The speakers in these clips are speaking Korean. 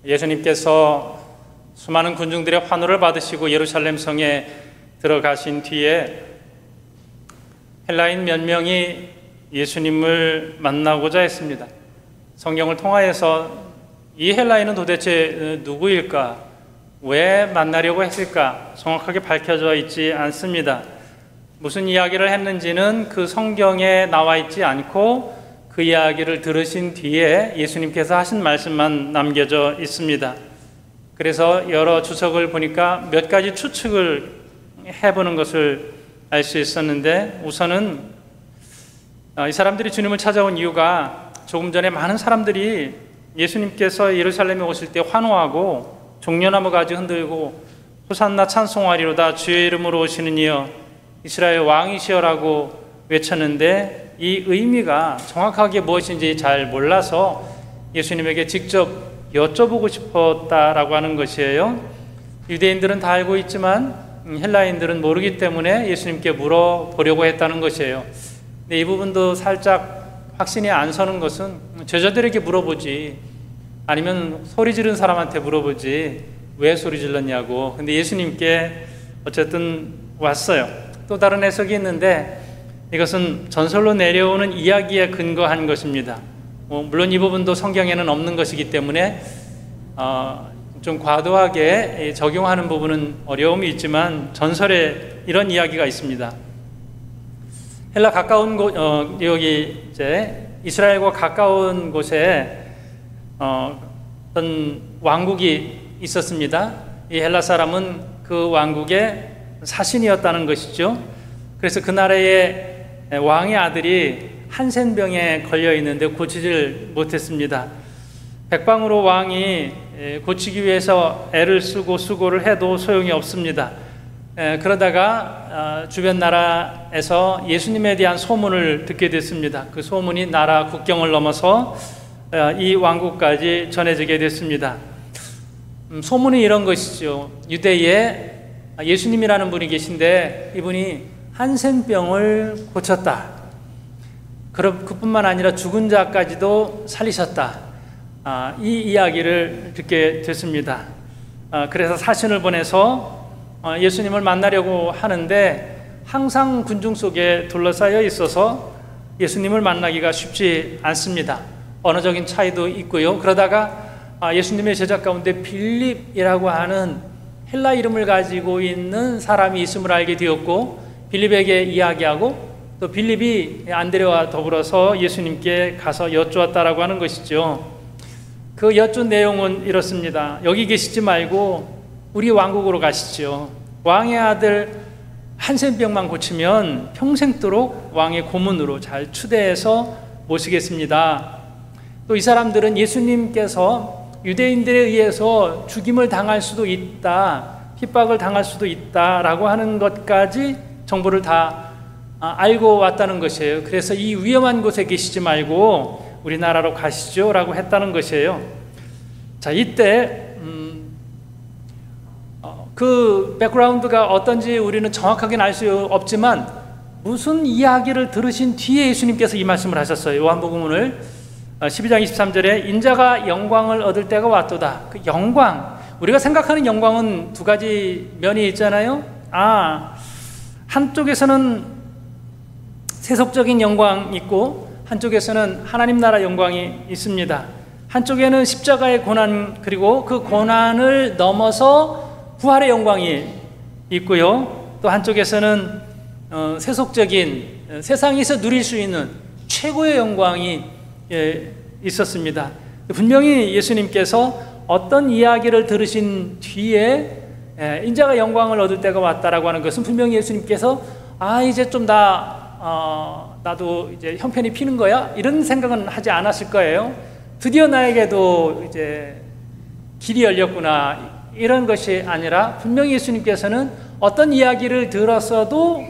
예수님께서 수많은 군중들의 환호를 받으시고 예루살렘 성에 들어가신 뒤에 헬라인 몇 명이 예수님을 만나고자 했습니다. 성경을 통하여서 이 헬라인은 도대체 누구일까? 왜 만나려고 했을까? 정확하게 밝혀져 있지 않습니다. 무슨 이야기를 했는지는 그 성경에 나와 있지 않고 그 이야기를 들으신 뒤에 예수님께서 하신 말씀만 남겨져 있습니다. 그래서 여러 주석을 보니까 몇 가지 추측을 해보는 것을 알 수 있었는데, 우선은 이 사람들이 주님을 찾아온 이유가 조금 전에 많은 사람들이 예수님께서 예루살렘에 오실 때 환호하고 종려나무 가지 흔들고 호산나 찬송하리로다 주의 이름으로 오시는 이여 이스라엘 왕이시여라고 외쳤는데, 이 의미가 정확하게 무엇인지 잘 몰라서 예수님에게 직접 여쭤보고 싶었다라고 하는 것이에요. 유대인들은 다 알고 있지만 헬라인들은 모르기 때문에 예수님께 물어보려고 했다는 것이에요. 근데 이 부분도 살짝 확신이 안 서는 것은, 제자들에게 물어보지 아니면 소리 지른 사람한테 물어보지 왜 소리 질렀냐고. 근데 예수님께 어쨌든 왔어요. 또 다른 해석이 있는데, 이것은 전설로 내려오는 이야기에 근거한 것입니다. 물론 이 부분도 성경에는 없는 것이기 때문에 좀 과도하게 적용하는 부분은 어려움이 있지만 전설에 이런 이야기가 있습니다. 헬라 가까운 곳, 여기 이제 이스라엘과 가까운 곳에 어떤 왕국이 있었습니다. 이 헬라 사람은 그 왕국의 사신이었다는 것이죠. 그래서 그 나라의 왕의 아들이 한센병에 걸려 있는데 고치질 못했습니다. 백방으로 왕이 고치기 위해서 애를 쓰고 수고를 해도 소용이 없습니다. 그러다가 주변 나라에서 예수님에 대한 소문을 듣게 됐습니다. 그 소문이 나라 국경을 넘어서 이 왕국까지 전해지게 됐습니다. 소문이 이런 것이죠. 유대에 예수님이라는 분이 계신데 이분이 한센병을 고쳤다. 그뿐만 아니라 죽은 자까지도 살리셨다. 이 이야기를 듣게 됐습니다. 그래서 사신을 보내서 예수님을 만나려고 하는데 항상 군중 속에 둘러싸여 있어서 예수님을 만나기가 쉽지 않습니다. 언어적인 차이도 있고요. 그러다가 예수님의 제자 가운데 빌립이라고 하는 헬라 이름을 가지고 있는 사람이 있음을 알게 되었고, 빌립에게 이야기하고 또 빌립이 안드레와 더불어서 예수님께 가서 여쭈었다라고 하는 것이죠. 그 여쭌 내용은 이렇습니다. 여기 계시지 말고 우리 왕국으로 가시죠. 왕의 아들 한센병만 고치면 평생도록 왕의 고문으로 잘 추대해서 모시겠습니다. 또 이 사람들은 예수님께서 유대인들에 의해서 죽임을 당할 수도 있다, 핍박을 당할 수도 있다라고 하는 것까지 정보를 다 알고 왔다는 것이에요. 그래서 이 위험한 곳에 계시지 말고 우리나라로 가시죠 라고 했다는 것이에요. 자, 이때 그 백그라운드가 어떤지 우리는 정확하게는 알 수 없지만 무슨 이야기를 들으신 뒤에 예수님께서 이 말씀을 하셨어요. 요한복음 오늘 12장 23절에 인자가 영광을 얻을 때가 왔도다. 그 영광, 우리가 생각하는 영광은 두 가지 면이 있잖아요. 한쪽에서는 세속적인 영광이 있고 한쪽에서는 하나님 나라 영광이 있습니다. 한쪽에는 십자가의 고난, 그리고 그 고난을 넘어서 부활의 영광이 있고요. 또 한쪽에서는 세속적인, 세상에서 누릴 수 있는 최고의 영광이 있었습니다. 분명히 예수님께서 어떤 이야기를 들으신 뒤에 인자가 영광을 얻을 때가 왔다라고 하는 것은 분명히 예수님께서 이제 좀 나도 이제 형편이 피는 거야? 이런 생각은 하지 않았을 거예요. 드디어 나에게도 이제 길이 열렸구나, 이런 것이 아니라 분명히 예수님께서는 어떤 이야기를 들었어도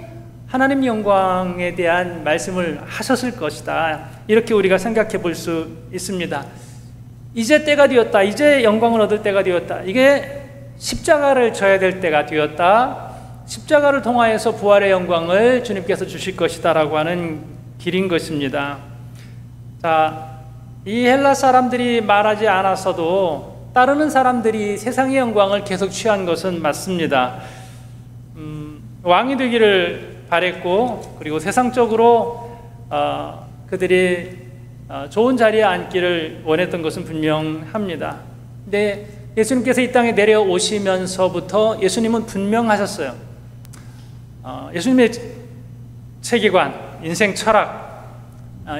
하나님 영광에 대한 말씀을 하셨을 것이다, 이렇게 우리가 생각해 볼 수 있습니다. 이제 때가 되었다, 이제 영광을 얻을 때가 되었다, 이게 십자가를 져야 될 때가 되었다, 십자가를 통하여서 부활의 영광을 주님께서 주실 것이다 라고 하는 길인 것입니다. 자, 이 헬라 사람들이 말하지 않았어도 따르는 사람들이 세상의 영광을 계속 취한 것은 맞습니다. 왕이 되기를 바랬고, 그리고 세상적으로 그들이 좋은 자리에 앉기를 원했던 것은 분명합니다. 근데 예수님께서 이 땅에 내려오시면서부터 예수님은 분명하셨어요. 예수님의 세계관, 인생 철학,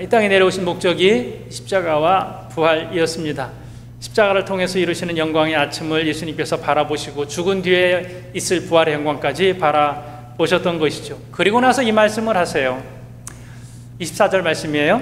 이 땅에 내려오신 목적이 십자가와 부활이었습니다. 십자가를 통해서 이루시는 영광의 아침을 예수님께서 바라보시고 죽은 뒤에 있을 부활의 영광까지 바라보셨던 것이죠. 그리고 나서 이 말씀을 하세요. 24절 말씀이에요.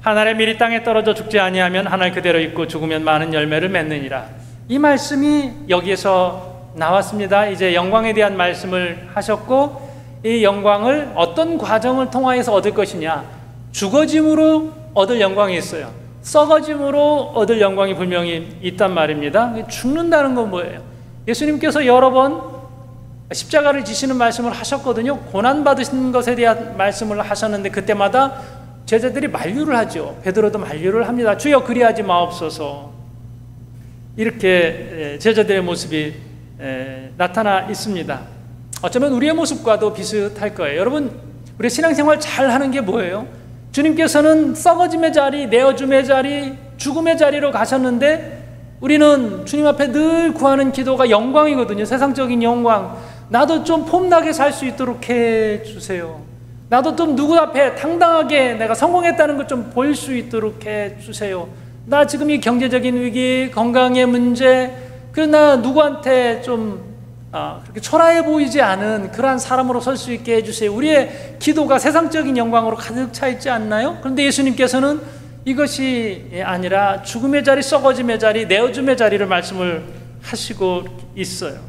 한 알의 밀이 땅에 떨어져 죽지 아니하면 한 알 그대로 있고 죽으면 많은 열매를 맺느니라. 이 말씀이 여기에서 나왔습니다. 이제 영광에 대한 말씀을 하셨고, 이 영광을 어떤 과정을 통하여서 얻을 것이냐, 죽어짐으로 얻을 영광이 있어요. 썩어짐으로 얻을 영광이 분명히 있단 말입니다. 죽는다는 건 뭐예요? 예수님께서 여러 번 십자가를 지시는 말씀을 하셨거든요. 고난받으신 것에 대한 말씀을 하셨는데 그때마다 제자들이 만류를 하죠. 베드로도 만류를 합니다. 주여 그리하지 마옵소서. 이렇게 제자들의 모습이 나타나 있습니다. 어쩌면 우리의 모습과도 비슷할 거예요. 여러분, 우리 신앙생활 잘 하는 게 뭐예요? 주님께서는 썩어짐의 자리, 내어줌의 자리, 죽음의 자리로 가셨는데 우리는 주님 앞에 늘 구하는 기도가 영광이거든요. 세상적인 영광. 나도 좀 폼나게 살 수 있도록 해주세요. 나도 좀 누구 앞에 당당하게 내가 성공했다는 것 좀 보일 수 있도록 해주세요. 나 지금 이 경제적인 위기, 건강의 문제, 나 누구한테 좀 그렇게 초라해 보이지 않은 그러한 사람으로 설 수 있게 해주세요. 우리의 기도가 세상적인 영광으로 가득 차 있지 않나요? 그런데 예수님께서는 이것이 아니라 죽음의 자리, 썩어짐의 자리, 내어줌의 자리를 말씀을 하시고 있어요.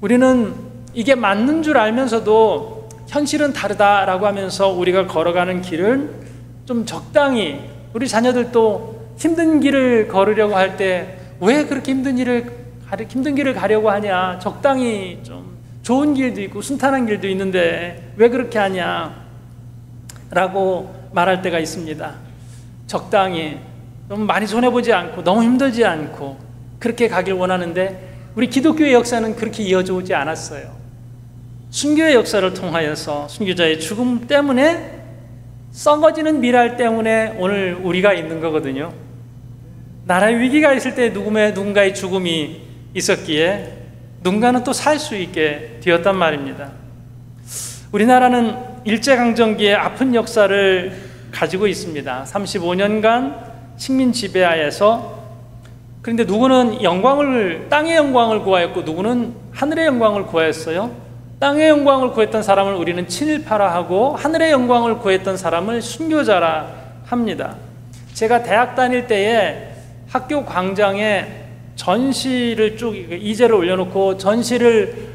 우리는 이게 맞는 줄 알면서도 현실은 다르다라고 하면서 우리가 걸어가는 길을 좀 적당히, 우리 자녀들도 힘든 길을 걸으려고 할 때 왜 그렇게 힘든 길을 가려고 하냐, 적당히 좀 좋은 길도 있고 순탄한 길도 있는데 왜 그렇게 하냐 라고 말할 때가 있습니다. 적당히 좀 많이 손해보지 않고 너무 힘들지 않고 그렇게 가길 원하는데 우리 기독교의 역사는 그렇게 이어져 오지 않았어요. 순교의 역사를 통하여서 순교자의 죽음 때문에, 썩어지는 미랄 때문에 오늘 우리가 있는 거거든요. 나라의 위기가 있을 때 누군가의 죽음이 있었기에 누군가는 또 살 수 있게 되었단 말입니다. 우리나라는 일제강점기의 아픈 역사를 가지고 있습니다. 35년간 식민 지배하에서, 그런데 누구는 땅의 영광을 구하였고 누구는 하늘의 영광을 구하였어요. 땅의 영광을 구했던 사람을 우리는 친일파라 하고 하늘의 영광을 구했던 사람을 순교자라 합니다. 제가 대학 다닐 때에 학교 광장에 전시를 쭉 이제를 올려놓고 전시를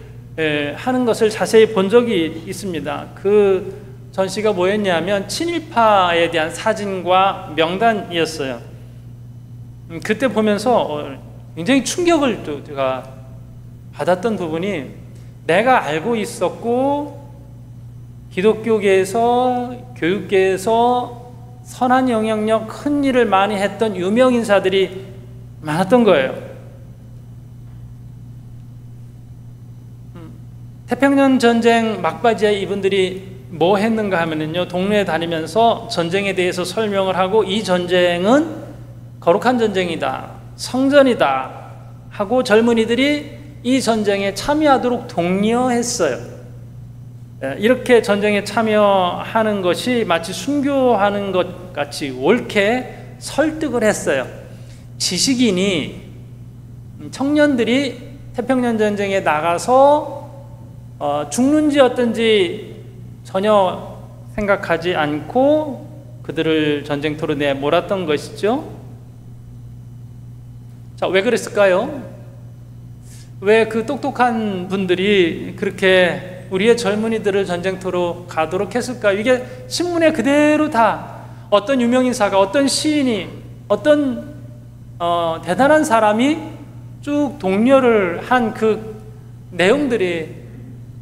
하는 것을 자세히 본 적이 있습니다. 그 전시가 뭐였냐면 친일파에 대한 사진과 명단이었어요. 그때 보면서 굉장히 충격을 또 제가 받았던 부분이, 내가 알고 있었고 기독교계에서 교육계에서 선한 영향력, 큰 일을 많이 했던 유명 인사들이 많았던 거예요. 태평양 전쟁 막바지에 이분들이 뭐 했는가 하면요, 동네에 다니면서 전쟁에 대해서 설명을 하고, 이 전쟁은 거룩한 전쟁이다, 성전이다 하고 젊은이들이 이 전쟁에 참여하도록 독려했어요. 이렇게 전쟁에 참여하는 것이 마치 순교하는 것 같이 옳게 설득을 했어요. 지식인이, 청년들이 태평양 전쟁에 나가서 죽는지 어떤지 전혀 생각하지 않고 그들을 전쟁터로 내몰았던 것이죠. 자, 왜 그랬을까요? 왜 그 똑똑한 분들이 그렇게 우리의 젊은이들을 전쟁터로 가도록 했을까요? 이게 신문에 그대로 다 어떤 유명인사가, 어떤 시인이, 어떤 대단한 사람이 쭉 독려를 한 그 내용들이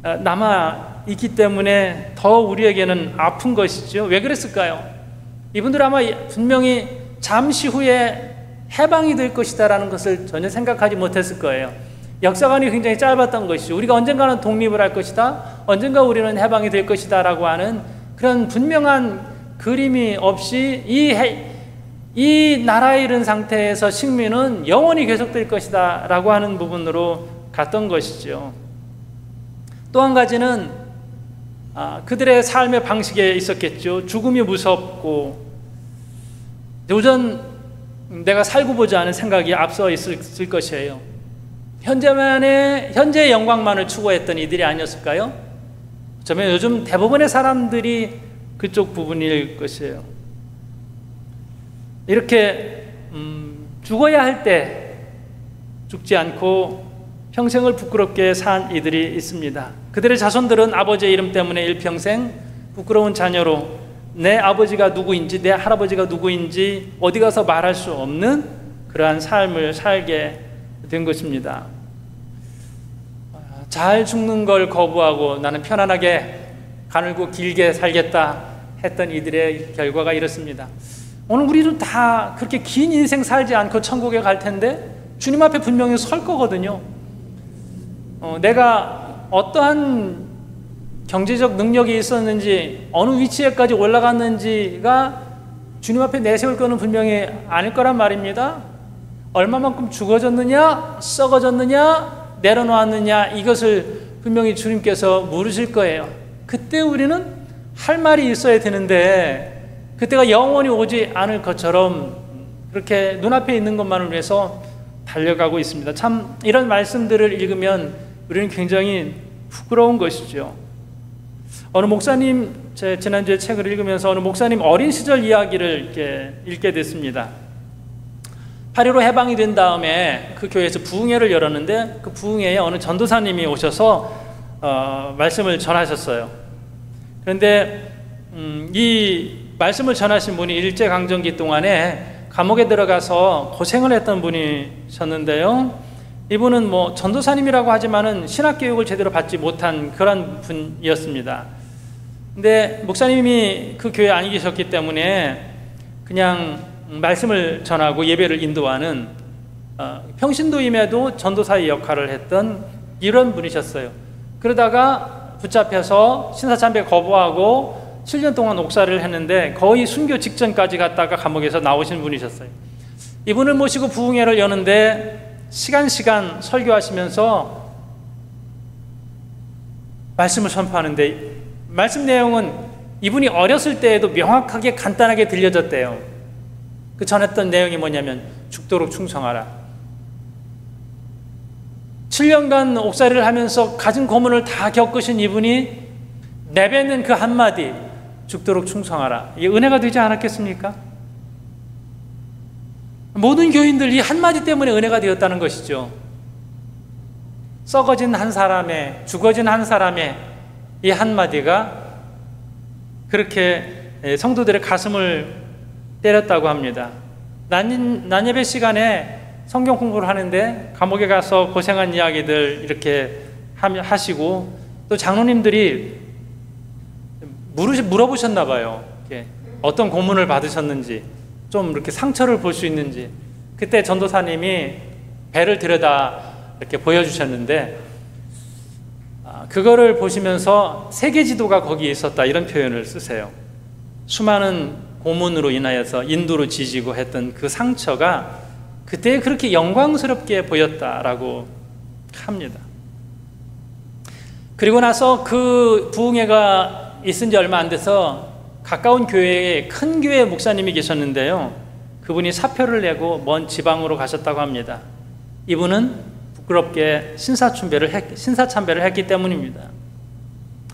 남아 있기 때문에 더 우리에게는 아픈 것이죠. 왜 그랬을까요? 이분들 아마 분명히 잠시 후에 해방이 될 것이다라는 것을 전혀 생각하지 못했을 거예요. 역사관이 굉장히 짧았던 것이죠. 우리가 언젠가는 독립을 할 것이다, 언젠가 우리는 해방이 될 것이다 라고 하는 그런 분명한 그림이 없이 이 나라에 이른 상태에서 식민은 영원히 계속될 것이다 라고 하는 부분으로 갔던 것이죠. 또 한 가지는 그들의 삶의 방식에 있었겠죠. 죽음이 무섭고 도전 내가 살고 보자 하는 생각이 앞서 있을 것이에요. 현재의 영광만을 추구했던 이들이 아니었을까요? 어쩌면 요즘 대부분의 사람들이 그쪽 부분일 것이에요. 이렇게 죽어야 할 때 죽지 않고 평생을 부끄럽게 산 이들이 있습니다. 그들의 자손들은 아버지의 이름 때문에 일평생 부끄러운 자녀로 내 아버지가 누구인지 내 할아버지가 누구인지 어디 가서 말할 수 없는 그러한 삶을 살게 된 것입니다. 잘 죽는 걸 거부하고 나는 편안하게 가늘고 길게 살겠다 했던 이들의 결과가 이렇습니다. 오늘 우리도 다 그렇게 긴 인생 살지 않고 천국에 갈 텐데 주님 앞에 분명히 설 거거든요. 내가 어떠한 경제적 능력이 있었는지 어느 위치에까지 올라갔는지가 주님 앞에 내세울 거는 분명히 아닐 거란 말입니다. 얼마만큼 죽어졌느냐, 썩어졌느냐, 내려놓았느냐, 이것을 분명히 주님께서 물으실 거예요. 그때 우리는 할 말이 있어야 되는데 그때가 영원히 오지 않을 것처럼 그렇게 눈앞에 있는 것만을 위해서 달려가고 있습니다. 참 이런 말씀들을 읽으면 우리는 굉장히 부끄러운 것이죠. 어느 목사님, 제 지난주에 책을 읽으면서 어느 목사님 어린 시절 이야기를 이렇게 읽게 됐습니다. 8.15 해방이 된 다음에 그 교회에서 부흥회를 열었는데 그 부흥회에 어느 전도사님이 오셔서 말씀을 전하셨어요. 그런데 이 말씀을 전하신 분이 일제강점기 동안에 감옥에 들어가서 고생을 했던 분이셨는데요. 이분은 뭐 전도사님이라고 하지만은 신학교육을 제대로 받지 못한 그런 분이었습니다. 근데 목사님이 그 교회에 안 계셨기 때문에 그냥 말씀을 전하고 예배를 인도하는 평신도임에도 전도사의 역할을 했던 이런 분이셨어요. 그러다가 붙잡혀서 신사참배 거부하고 7년 동안 옥살이를 했는데 거의 순교 직전까지 갔다가 감옥에서 나오신 분이셨어요. 이분을 모시고 부흥회를 여는데 시간 설교하시면서 말씀을 선포하는데 말씀 내용은 이분이 어렸을 때에도 명확하게 간단하게 들려졌대요. 그 전했던 내용이 뭐냐면 죽도록 충성하라. 7년간 옥살이를 하면서 가진 고문을 다 겪으신 이분이 내뱉는 그 한마디, 죽도록 충성하라. 이게 은혜가 되지 않았겠습니까? 모든 교인들 이 한마디 때문에 은혜가 되었다는 것이죠. 썩어진 한 사람의, 죽어진 한 사람의 이 한마디가 그렇게 성도들의 가슴을 때렸다고 합니다. 난예배 시간에 성경 공부를 하는데 감옥에 가서 고생한 이야기들 이렇게 하시고 또 장로님들이 물어보셨나 봐요. 어떤 고문을 받으셨는지, 좀 이렇게 상처를 볼 수 있는지. 그때 전도사님이 배를 들여다 이렇게 보여주셨는데 그거를 보시면서 세계 지도가 거기에 있었다 이런 표현을 쓰세요. 수많은 고문으로 인하여서 인도로 지지고 했던 그 상처가 그때 그렇게 영광스럽게 보였다라고 합니다. 그리고 나서 그 부흥회가 있은 지 얼마 안 돼서 가까운 교회에 큰 교회 목사님이 계셨는데요. 그분이 사표를 내고 먼 지방으로 가셨다고 합니다. 이분은 부끄럽게 신사참배를 했기 때문입니다.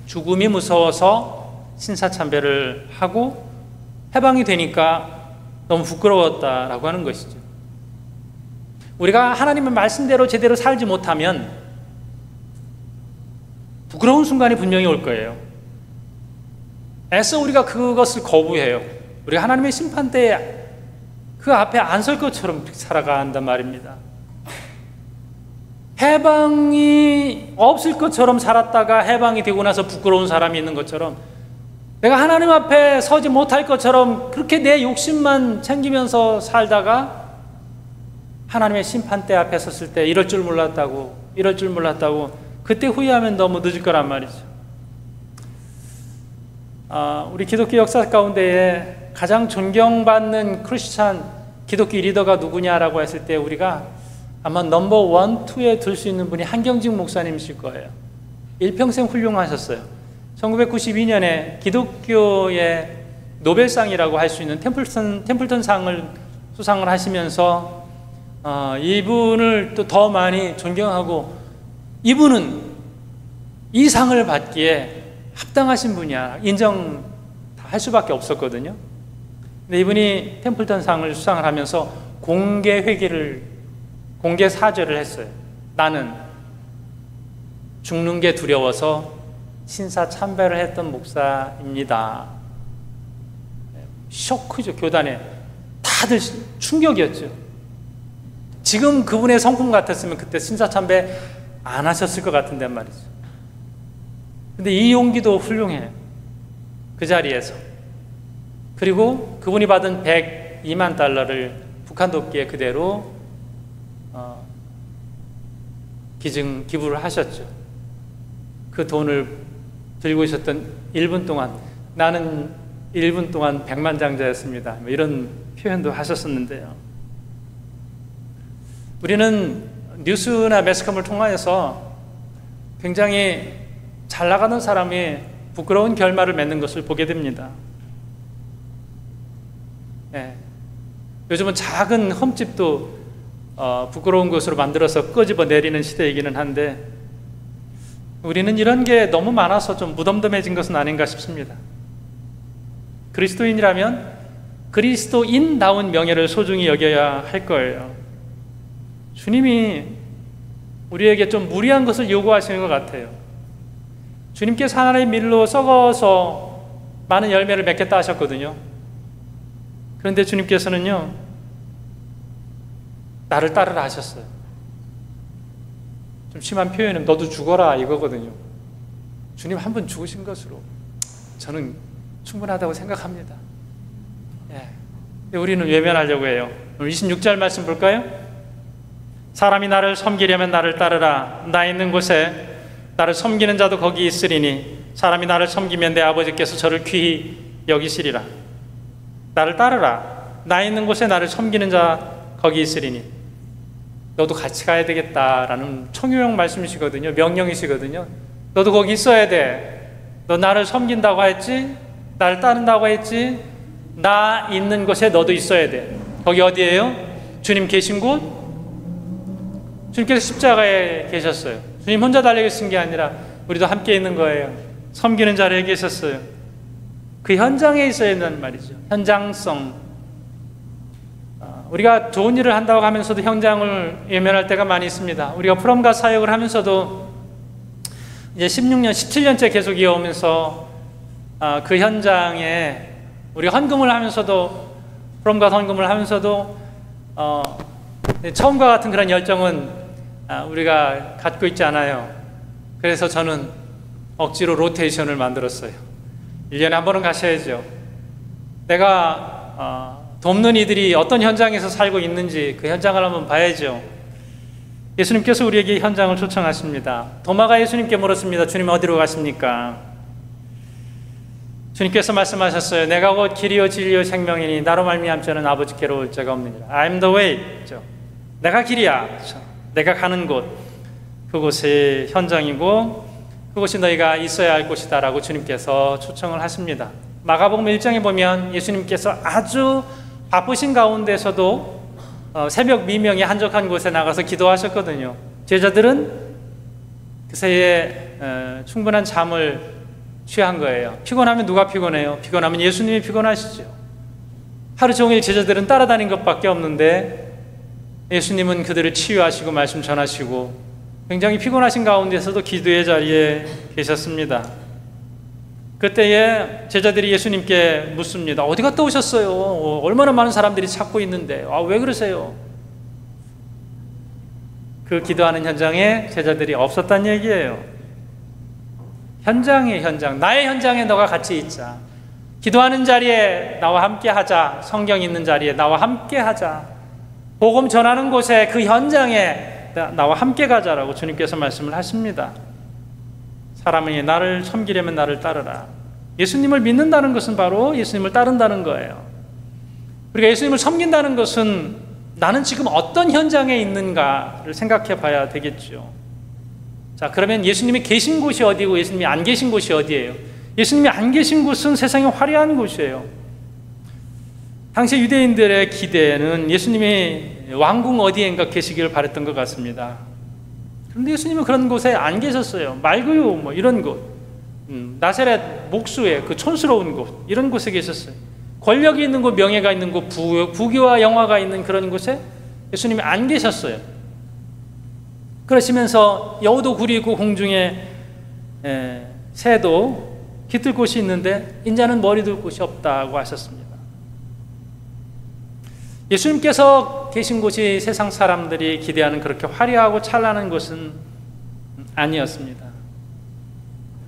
죽음이 무서워서 신사참배를 하고 해방이 되니까 너무 부끄러웠다라고 하는 것이죠. 우리가 하나님의 말씀대로 제대로 살지 못하면 부끄러운 순간이 분명히 올 거예요. 애써 우리가 그것을 거부해요. 우리가 하나님의 심판대에 그 앞에 안 설 것처럼 살아가야 한단 말입니다. 해방이 없을 것처럼 살았다가 해방이 되고 나서 부끄러운 사람이 있는 것처럼 내가 하나님 앞에 서지 못할 것처럼 그렇게 내 욕심만 챙기면서 살다가 하나님의 심판대 앞에 섰을 때 이럴 줄 몰랐다고 그때 후회하면 너무 늦을 거란 말이죠. 우리 기독교 역사 가운데에 가장 존경받는 크리스찬 기독교 리더가 누구냐라고 했을 때 우리가 아마 넘버 1, 2에 들 수 있는 분이 한경직 목사님이실 거예요. 일평생 훌륭하셨어요. 1992년에 기독교의 노벨상이라고 할 수 있는 템플턴 상을 수상을 하시면서 이분을 또 더 많이 존경하고, 이분은 이 상을 받기에 합당하신 분이야 인정 할 수밖에 없었거든요. 근데 이분이 템플턴 상을 수상을 하면서 공개 사죄를 했어요. 나는 죽는 게 두려워서 신사참배를 했던 목사입니다. 쇼크죠. 교단에 다들 충격이었죠. 지금 그분의 성품 같았으면 그때 신사참배 안 하셨을 것 같은데 말이죠. 근데 이 용기도 훌륭해요. 그 자리에서. 그리고 그분이 받은 102만 달러를 북한 돕기에 그대로 기부를 하셨죠. 그 돈을 들고 있었던 1분 동안 나는 1분 동안 백만장자였습니다. 이런 표현도 하셨었는데요. 우리는 뉴스나 매스컴을 통하여서 굉장히 잘 나가는 사람이 부끄러운 결말을 맺는 것을 보게 됩니다. 요즘은 작은 흠집도 부끄러운 것으로 만들어서 끄집어 내리는 시대이기는 한데, 우리는 이런 게 너무 많아서 좀 무덤덤해진 것은 아닌가 싶습니다. 그리스도인이라면 그리스도인다운 명예를 소중히 여겨야 할 거예요. 주님이 우리에게 좀 무리한 것을 요구하시는 것 같아요. 주님께서 하나님의 밀로 썩어서 많은 열매를 맺겠다 하셨거든요. 그런데 주님께서는요, 나를 따르라 하셨어요. 좀 심한 표현은 너도 죽어라 이거거든요. 주님 한 번 죽으신 것으로 저는 충분하다고 생각합니다. 근데 우리는 외면하려고 해요. 26절 말씀 볼까요? 사람이 나를 섬기려면 나를 따르라. 나 있는 곳에 나를 섬기는 자도 거기 있으리니 사람이 나를 섬기면 내 아버지께서 저를 귀히 여기시리라. 나를 따르라. 나 있는 곳에 나를 섬기는 자 거기 있으리니. 너도 같이 가야 되겠다라는 청유형 말씀이시거든요. 명령이시거든요. 너도 거기 있어야 돼. 너 나를 섬긴다고 했지? 나를 따른다고 했지? 나 있는 곳에 너도 있어야 돼. 거기 어디예요? 주님 계신 곳? 주님께서 십자가에 계셨어요. 주님 혼자 달려 계신 게 아니라 우리도 함께 있는 거예요. 섬기는 자리에 계셨어요. 그 현장에 있어야 된다는 말이죠. 현장성. 우리가 좋은 일을 한다고 하면서도 현장을 외면할 때가 많이 있습니다. 우리가 프롬가 사역을 하면서도 이제 16년, 17년째 계속 이어오면서 그 현장에 우리가 헌금을 하면서도, 프롬가 헌금을 하면서도 처음과 같은 그런 열정은 우리가 갖고 있지 않아요. 그래서 저는 억지로 로테이션을 만들었어요. 1년에 한 번은 가셔야죠. 내가 돕는 이들이 어떤 현장에서 살고 있는지 그 현장을 한번 봐야죠. 예수님께서 우리에게 현장을 초청하십니다. 도마가 예수님께 물었습니다. 주님 어디로 가십니까? 주님께서 말씀하셨어요. 내가 곧 길이요 진리요 생명이니 나로 말미암지 않은 아버지께로 올 자가 없느니라. I am the way. 내가 길이야. 내가 가는 곳, 그곳이 현장이고 그곳이 너희가 있어야 할 곳이다 라고 주님께서 초청을 하십니다. 마가복음 1장에 보면 예수님께서 아주 바쁘신 가운데서도 새벽 미명에 한적한 곳에 나가서 기도하셨거든요. 제자들은 그새에 충분한 잠을 취한 거예요. 피곤하면 누가 피곤해요? 피곤하면 예수님이 피곤하시죠. 하루 종일 제자들은 따라다닌 것밖에 없는데 예수님은 그들을 치유하시고 말씀 전하시고 굉장히 피곤하신 가운데서도 기도의 자리에 계셨습니다. 그때에 제자들이 예수님께 묻습니다. 어디 갔다 오셨어요? 얼마나 많은 사람들이 찾고 있는데 왜 그러세요? 그 기도하는 현장에 제자들이 없었다는 얘기예요. 현장에 현장, 나의 현장에 너가 같이 있자. 기도하는 자리에 나와 함께 하자. 성경 있는 자리에 나와 함께 하자. 복음 전하는 곳에 그 현장에 나와 함께 가자라고 주님께서 말씀을 하십니다. 사람이 나를 섬기려면 나를 따르라. 예수님을 믿는다는 것은 바로 예수님을 따른다는 거예요. 우리가 예수님을 섬긴다는 것은 나는 지금 어떤 현장에 있는가를 생각해 봐야 되겠죠. 자, 그러면 예수님이 계신 곳이 어디고 예수님이 안 계신 곳이 어디예요? 예수님이 안 계신 곳은 세상에 화려한 곳이에요. 당시 유대인들의 기대는 예수님이 왕궁 어디엔가 계시기를 바랬던 것 같습니다. 그런데 예수님은 그런 곳에 안 계셨어요. 말구유 뭐 이런 곳, 나사렛 목수의 그 촌스러운 곳, 이런 곳에 계셨어요. 권력이 있는 곳, 명예가 있는 곳, 부귀와 영화가 있는 그런 곳에 예수님이 안 계셨어요. 그러시면서 여우도 굴이고 공중에 새도 깃들 곳이 있는데 인자는 머리 둘 곳이 없다고 하셨습니다. 예수님께서 계신 곳이 세상 사람들이 기대하는 그렇게 화려하고 찬란한 곳은 아니었습니다.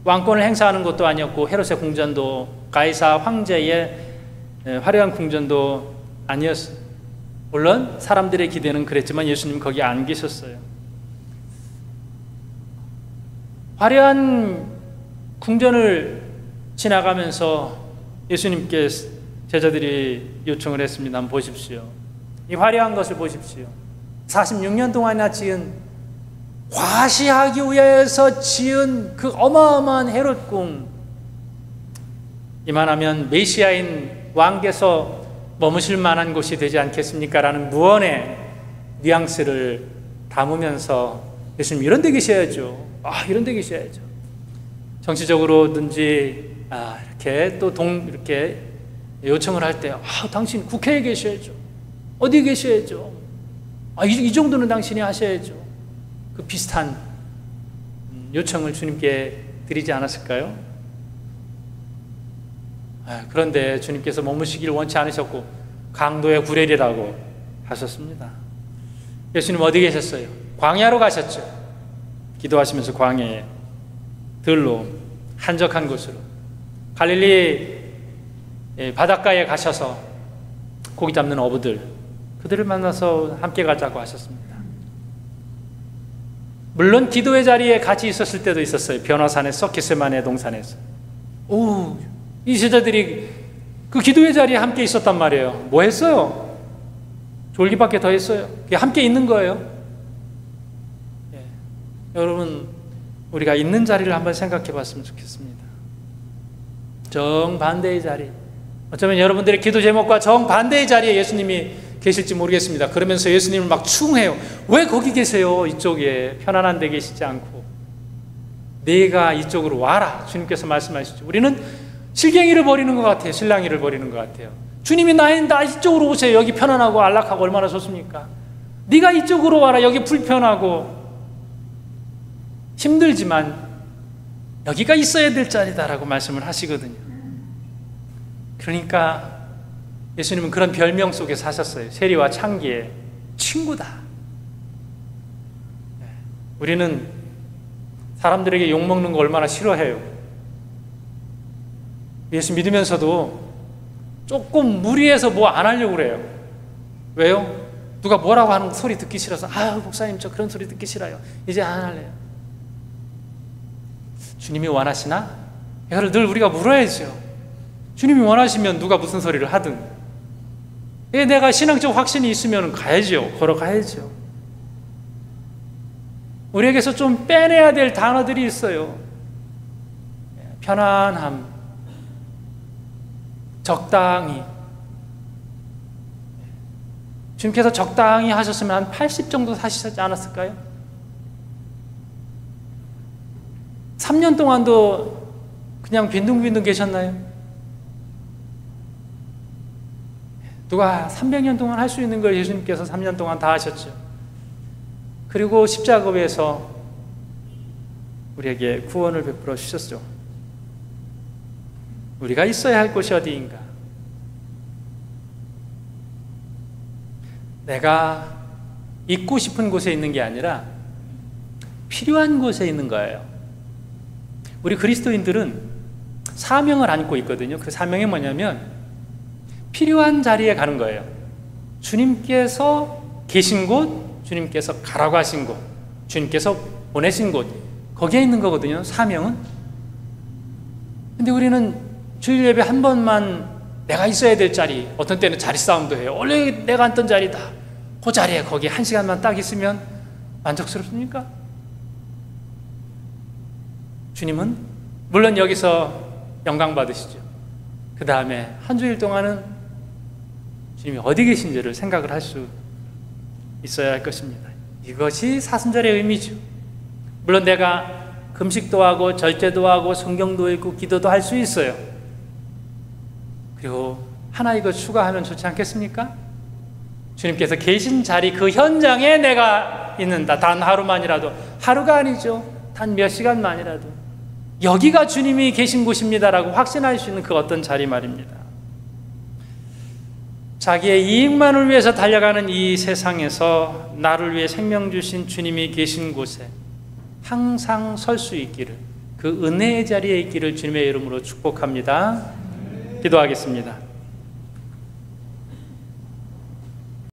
왕권을 행사하는 곳도 아니었고 헤롯의 궁전도 가이사 황제의 화려한 궁전도 아니었어요. 물론 사람들의 기대는 그랬지만 예수님 거기 안 계셨어요. 화려한 궁전을 지나가면서 예수님께 제자들이 요청을 했습니다. 한번 보십시오. 이 화려한 것을 보십시오. 46년 동안이나 지은, 과시하기 위해서 지은 그 어마어마한 헤롯궁, 이만하면 메시아인 왕께서 머무실 만한 곳이 되지 않겠습니까? 라는 무언의 뉘앙스를 담으면서 예수님 이런 데 계셔야죠. 이런 데 계셔야죠. 정치적으로든지 이렇게 또 이렇게 요청을 할 때 당신 국회에 계셔야죠. 어디 계셔야죠. 이 정도는 당신이 하셔야죠. 그 비슷한 요청을 주님께 드리지 않았을까요? 그런데 주님께서 머무시기를 원치 않으셨고 강도의 구레리라고 하셨습니다. 예수님 어디 계셨어요? 광야로 가셨죠. 기도하시면서 광야에 들로 한적한 곳으로 갈릴리 바닷가에 가셔서 고기 잡는 어부들, 그들을 만나서 함께 가자고 하셨습니다. 물론 기도의 자리에 같이 있었을 때도 있었어요. 변화산에서, 겟세마네 동산에서. 이 제자들이 그 기도의 자리에 함께 있었단 말이에요. 뭐 했어요? 졸기밖에 더 했어요. 그게 함께 있는 거예요. 여러분, 우리가 있는 자리를 한번 생각해 봤으면 좋겠습니다. 정반대의 자리, 어쩌면 여러분들의 기도 제목과 정반대의 자리에 예수님이 계실지 모르겠습니다. 그러면서 예수님을 막 추궁해요. 왜 거기 계세요? 이쪽에 편안한 데 계시지 않고 네가 이쪽으로 와라. 주님께서 말씀하시죠. 우리는 실갱이를 버리는 것 같아요. 실랑이를 버리는 것 같아요. 주님이 나 이쪽으로 오세요. 여기 편안하고 안락하고 얼마나 좋습니까? 네가 이쪽으로 와라. 여기 불편하고 힘들지만 여기가 있어야 될 자리다라고 말씀을 하시거든요. 그러니까 예수님은 그런 별명 속에 사셨어요. 세리와 창기의 친구다. 우리는 사람들에게 욕먹는 거 얼마나 싫어해요. 예수 믿으면서도 조금 무리해서 뭐 안 하려고 그래요. 왜요? 누가 뭐라고 하는 소리 듣기 싫어서 목사님 저 그런 소리 듣기 싫어요. 이제 안 할래요. 주님이 원하시나? 이거를 늘 우리가 물어야죠. 주님이 원하시면 누가 무슨 소리를 하든, 내가 신앙적 확신이 있으면 가야죠. 걸어가야죠. 우리에게서 좀 빼내야 될 단어들이 있어요. 편안함, 적당히. 주님께서 적당히 하셨으면 한 80 정도 사시지 않았을까요? 3년 동안도 그냥 빈둥빈둥 계셨나요? 누가 300년 동안 할 수 있는 걸 예수님께서 3년 동안 다 하셨죠. 그리고 십자가에서 우리에게 구원을 베풀어 주셨죠. 우리가 있어야 할 곳이 어디인가? 내가 있고 싶은 곳에 있는 게 아니라 필요한 곳에 있는 거예요. 우리 그리스도인들은 사명을 안고 있거든요. 그 사명이 뭐냐면 필요한 자리에 가는 거예요. 주님께서 계신 곳, 주님께서 가라고 하신 곳, 주님께서 보내신 곳, 거기에 있는 거거든요, 사명은. 근데 우리는 주일 예배 한 번만 내가 있어야 될 자리, 어떤 때는 자리 싸움도 해요. 원래 내가 앉던 자리다, 그 자리에 거기 1시간만 딱 있으면 만족스럽습니까? 주님은 물론 여기서 영광 받으시죠. 그 다음에 한 주일 동안은 주님이 어디 계신지를 생각을 할 수 있어야 할 것입니다. 이것이 사순절의 의미죠. 물론 내가 금식도 하고 절제도 하고 성경도 읽고 기도도 할 수 있어요. 그리고 하나 이거 추가하면 좋지 않겠습니까? 주님께서 계신 자리, 그 현장에 내가 있는다. 단 하루만이라도, 하루가 아니죠, 단 몇 시간만이라도 여기가 주님이 계신 곳입니다라고 확신할 수 있는 그 어떤 자리 말입니다. 자기의 이익만을 위해서 달려가는 이 세상에서 나를 위해 생명 주신 주님이 계신 곳에 항상 설 수 있기를, 그 은혜의 자리에 있기를 주님의 이름으로 축복합니다. 기도하겠습니다.